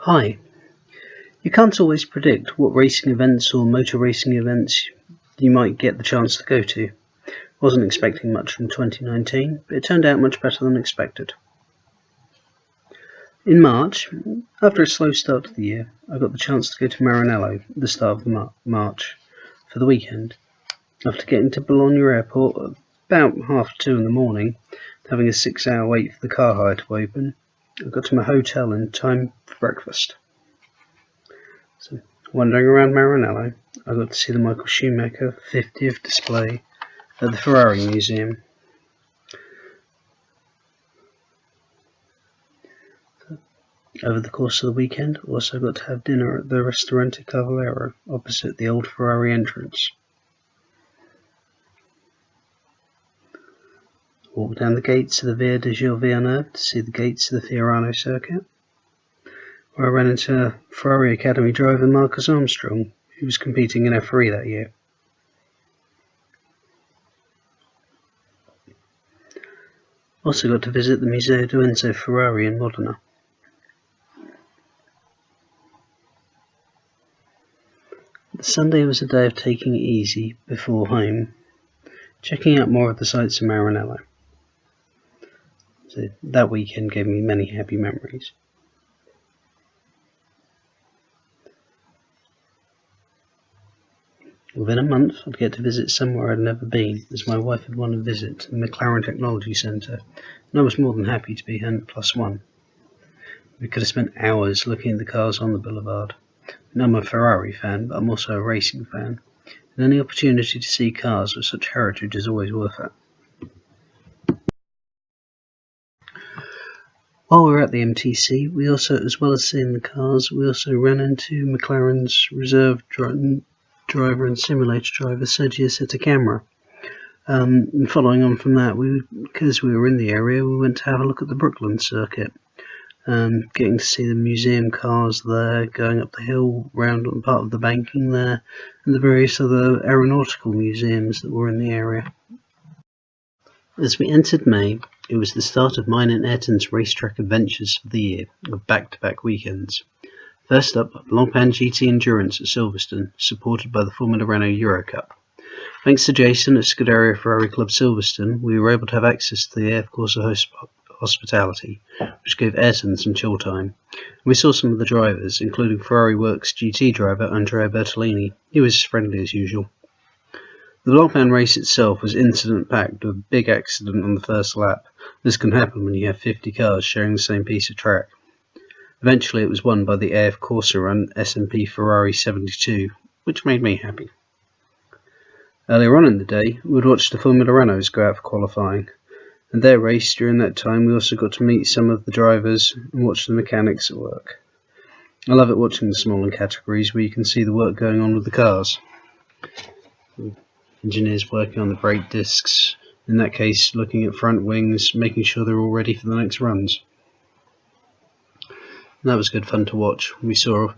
Hi. You can't always predict what racing events or motor racing events you might get the chance to go to. Wasn't expecting much from 2019, but it turned out much better than expected. In March, after a slow start to the year, I got the chance to go to Maranello at the start of March for the weekend. After getting to Bologna Airport at about 2:30 in the morning, having a 6-hour wait for the car hire to open, I got to my hotel in time for breakfast. So, wandering around Maranello, I got to see the Michael Schumacher 50th display at the Ferrari Museum. Over the course of the weekend, I also got to have dinner at the Ristorante Cavallero opposite the old Ferrari entrance. Walked down the gates of the Via di Gil Villeneuve to see the gates of the Fiorano circuit, where I ran into Ferrari Academy driver Marcus Armstrong, who was competing in F3 that year. Also got to visit the Museo di Enzo Ferrari in Modena. The Sunday was a day of taking it easy before home, checking out more of the sights of Maranello. So that weekend gave me many happy memories. Within a month, I'd get to visit somewhere I'd never been, as my wife had won a visit to the McLaren Technology Centre, and I was more than happy to be her +1. We could have spent hours looking at the cars on the boulevard. And I'm a Ferrari fan, but I'm also a racing fan, and any opportunity to see cars with such heritage is always worth it. While we were at the MTC, we also, as well as seeing the cars, we also ran into McLaren's reserve driver and simulator driver Sergio Settecamera. And following on from that, because we were in the area, we went to have a look at the Brooklyn circuit. Getting to see the museum cars there, going up the hill round on part of the banking there, and the various other aeronautical museums that were in the area. As we entered May, it was the start of mine and Ayrton's racetrack adventures for the year, of back-to-back weekends. First up, Blancpain GT Endurance at Silverstone, supported by the Formula Renault Eurocup. Thanks to Jason at Scuderia Ferrari Club Silverstone, we were able to have access to the AF Corsa hospitality, which gave Ayrton some chill time. We saw some of the drivers, including Ferrari Works GT driver Andrea Bertolini. He was friendly as usual. The Blancpain race itself was incident-packed, with a big accident on the first lap. This can happen when you have 50 cars sharing the same piece of track. Eventually it was won by the AF Corsa run SMP Ferrari 72, which made me happy. Earlier on in the day, we would watch the Formula Renaults go out for qualifying, and their race. During that time we also got to meet some of the drivers and watch the mechanics at work. I love it watching the smaller categories where you can see the work going on with the cars. Engineers working on the brake discs, in that case looking at front wings, making sure they're all ready for the next runs. And that was good fun to watch. We saw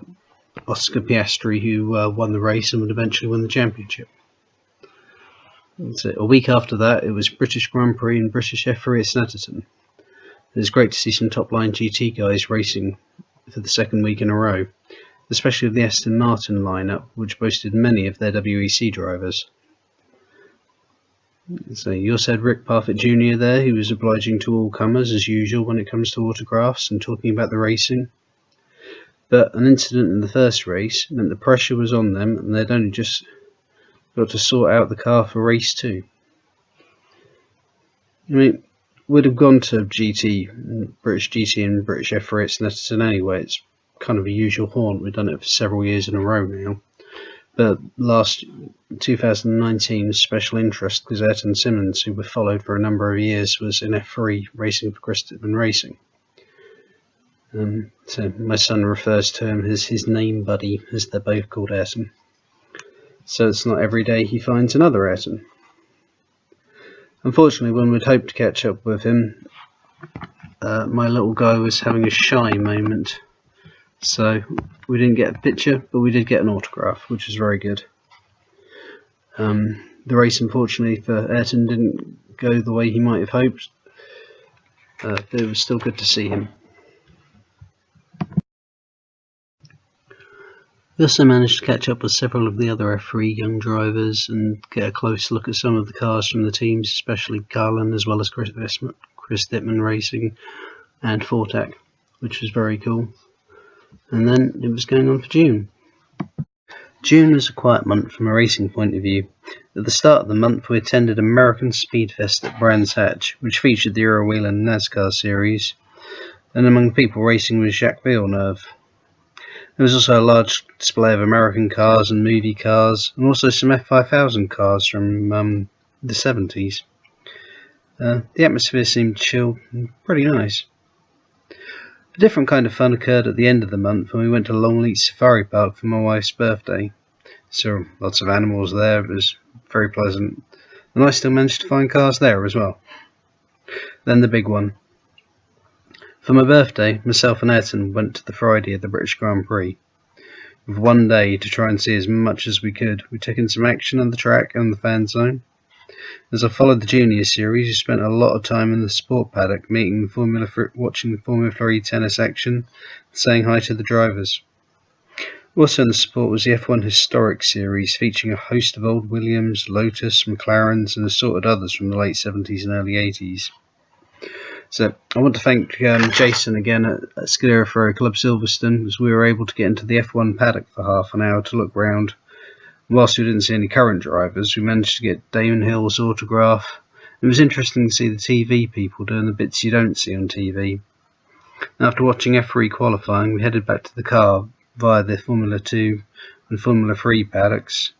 Oscar Piastri, who won the race and would eventually win the championship. So a week after that, it was British Grand Prix and British F3 at Snetterton. It was great to see some top-line GT guys racing for the second week in a row, especially with the Aston Martin lineup, which boasted many of their WEC drivers. So you also had Rick Parfitt Jr. there, who was obliging to all comers as usual when it comes to autographs and talking about the racing. But an incident in the first race meant the pressure was on them, and they'd only just got to sort out the car for race 2. I mean, we'd have gone to British GT and British F3 at Snetterton anyway. It's kind of a usual haunt. We've done it for several years in a row now. But last 2019 was special interest because Ayrton Simmons, who we followed for a number of years, was in F3 racing for Christopher Racing. So my son refers to him as his name buddy, as they're both called Ayrton. So it's not every day he finds another Ayrton. Unfortunately, when we'd hoped to catch up with him, my little guy was having a shy moment. So we didn't get a picture, but we did get an autograph, which was very good. The race, unfortunately for Ayrton, didn't go the way he might have hoped, but it was still good to see him. We also managed to catch up with several of the other F3 young drivers and get a close look at some of the cars from the teams, especially Carlin as well as Chris Dittman Racing and Fortac, which was very cool. And then it was going on for June. June was a quiet month from a racing point of view. At the start of the month, we attended American Speedfest at Brands Hatch, which featured the Euro Wheel and NASCAR series, and among the people racing was Jacques Villeneuve. There was also a large display of American cars and movie cars, and also some F5000 cars from the 70s. The atmosphere seemed chill and pretty nice. A different kind of fun occurred at the end of the month when we went to Longleat Safari Park for my wife's birthday. Saw lots of animals there, it was very pleasant, and I still managed to find cars there as well. Then the big one. For my birthday, myself and Ayrton went to the Friday of the British Grand Prix. With one day to try and see as much as we could, we took in some action on the track and the fan zone. As I followed the junior series, we spent a lot of time in the sport paddock watching the Formula 3 tennis action, and saying hi to the drivers. Also in the sport was the F1 Historic Series, featuring a host of old Williams, Lotus, McLarens and assorted others from the late 70s and early 80s. So I want to thank Jason again at Scudero Ferro Club Silverstone, as we were able to get into the F1 paddock for half an hour to look round. Whilst we didn't see any current drivers, we managed to get Damon Hill's autograph. It was interesting to see the TV people doing the bits you don't see on TV. After watching F3 qualifying, we headed back to the car via the Formula 2 and Formula 3 paddocks,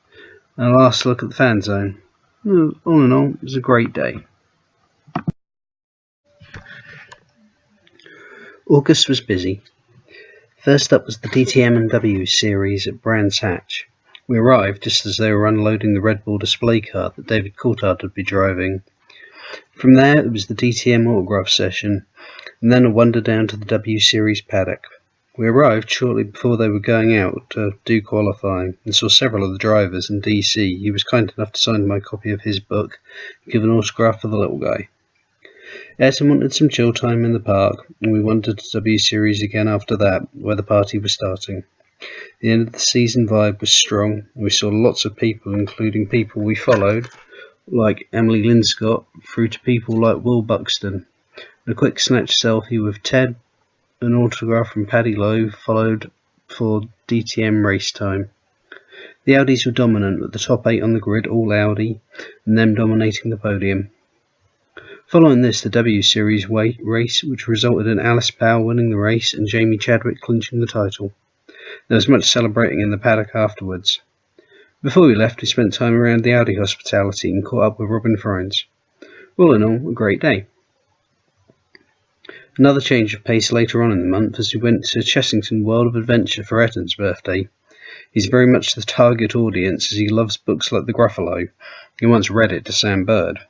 and a last look at the fan zone. All in all, it was a great day. August was busy. First up was the DTM and W series at Brands Hatch. We arrived just as they were unloading the Red Bull display car that David Coulthard would be driving. From there it was the DTM autograph session, and then a wander down to the W series paddock. We arrived shortly before they were going out to do qualifying, and saw several of the drivers and DC. He was kind enough to sign my copy of his book and give an autograph for the little guy. Ayrton wanted some chill time in the park, and we wandered to W Series again after that, where the party was starting. The end of the season vibe was strong, and we saw lots of people, including people we followed, like Emily Linscott, through to people like Will Buxton. A quick snatch selfie with Ted, an autograph from Paddy Lowe, followed for DTM race time. The Audis were dominant, with the top 8 on the grid all Audi, and them dominating the podium. Following this, the W Series race, which resulted in Alice Powell winning the race and Jamie Chadwick clinching the title. There was much celebrating in the paddock afterwards. Before we left, we spent time around the Audi hospitality and caught up with Robin Froines. All in all, a great day. Another change of pace later on in the month as we went to Chessington World of Adventure for Ayrton's birthday. He's very much the target audience as he loves books like The Gruffalo. He once read it to Sam Bird.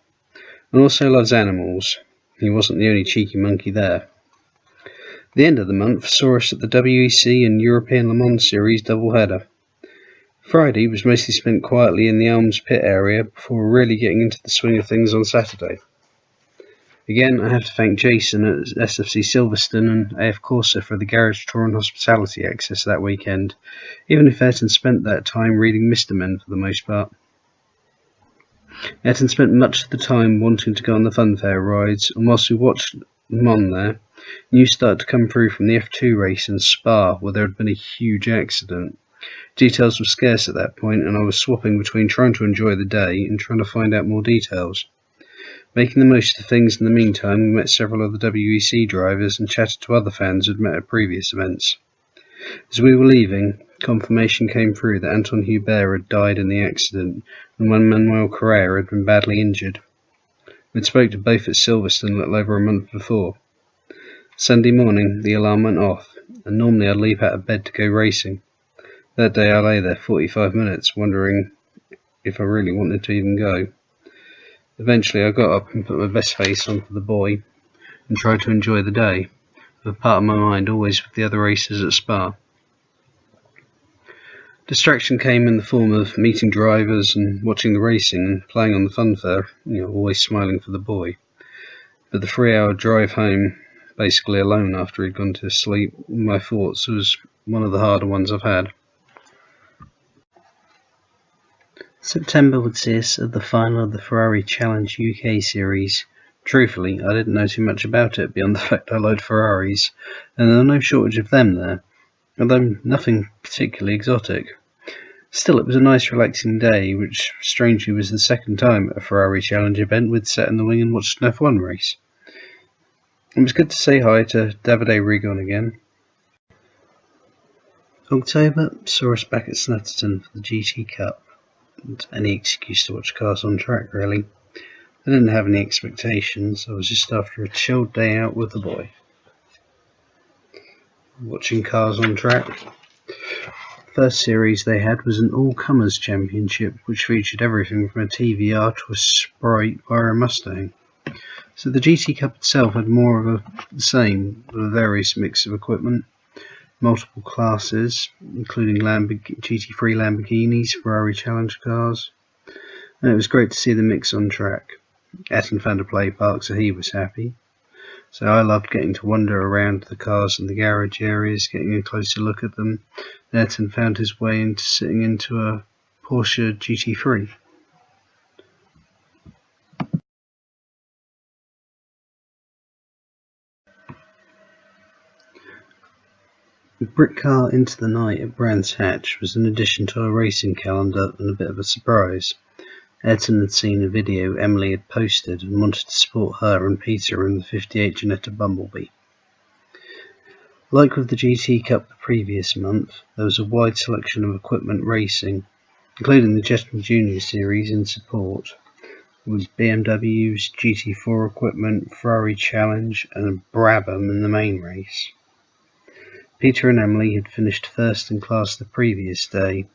And also loves animals. He wasn't the only cheeky monkey there. The end of the month saw us at the WEC and European Le Mans Series doubleheader. Friday was mostly spent quietly in the Elms pit area before really getting into the swing of things on Saturday. Again, I have to thank Jason at SFC Silverstone and AF Corsa for the garage tour and hospitality access that weekend, even if Ayrton spent that time reading Mr. Men for the most part. Ayrton spent much of the time wanting to go on the funfair rides, and whilst we watched them on there, news started to come through from the F2 race in Spa where there had been a huge accident. Details were scarce at that point, and I was swapping between trying to enjoy the day and trying to find out more details. Making the most of things in the meantime, we met several of the WEC drivers and chatted to other fans who had met at previous events. As we were leaving, confirmation came through that Anton Hubert had died in the accident and Juan Manuel Correa had been badly injured. We'd spoke to both at Silverstone a little over a month before. Sunday morning, the alarm went off, and normally I'd leap out of bed to go racing. That day I lay there 45 minutes, wondering if I really wanted to even go. Eventually I got up and put my best face on for the boy, and tried to enjoy the day, with part of my mind always with the other races at Spa. Distraction came in the form of meeting drivers and watching the racing and playing on the funfair, always smiling for the boy. But the 3-hour drive home, basically alone after he'd gone to sleep, my thoughts was one of the harder ones I've had. September would see us at the final of the Ferrari Challenge UK series. Truthfully, I didn't know too much about it beyond the fact I liked Ferraris, and there were no shortage of them there, although nothing particularly exotic. Still, it was a nice relaxing day, which strangely was the second time at a Ferrari Challenge event we'd sat in the wing and watched an F1 race. It was good to say hi to Davide Rigon again. October saw us back at Snetterton for the GT Cup, and any excuse to watch cars on track really. I didn't have any expectations, I was just after a chilled day out with the boy. Watching cars on track. First series they had was an all-comers championship, which featured everything from a TVR to a Sprite via a Mustang. So the GT Cup itself had more of the same, with a various mix of equipment, multiple classes, including GT3 Lamborghinis, Ferrari Challenge cars, and it was great to see the mix on track. Etten found a play park, so he was happy. So I loved getting to wander around the cars in the garage areas, getting a closer look at them. Etten found his way into sitting into a Porsche GT3. The brick car into the night at Brands Hatch was an addition to our racing calendar and a bit of a surprise. Etten had seen a video Emily had posted and wanted to support her and Peter in the 58 Ginetta Bumblebee. Like with the GT Cup the previous month, there was a wide selection of equipment racing, including the Jetman Junior Series in support, with BMW's GT4 equipment, Ferrari Challenge and a Brabham in the main race. Peter and Emily had finished first in class the previous day,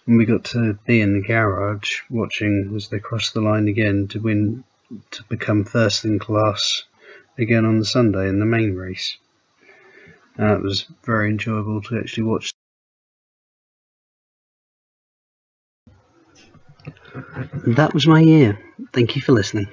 and we got to be in the garage watching as they crossed the line again to become first in class again on the Sunday in the main race. It was very enjoyable to actually watch. That was my year. Thank you for listening.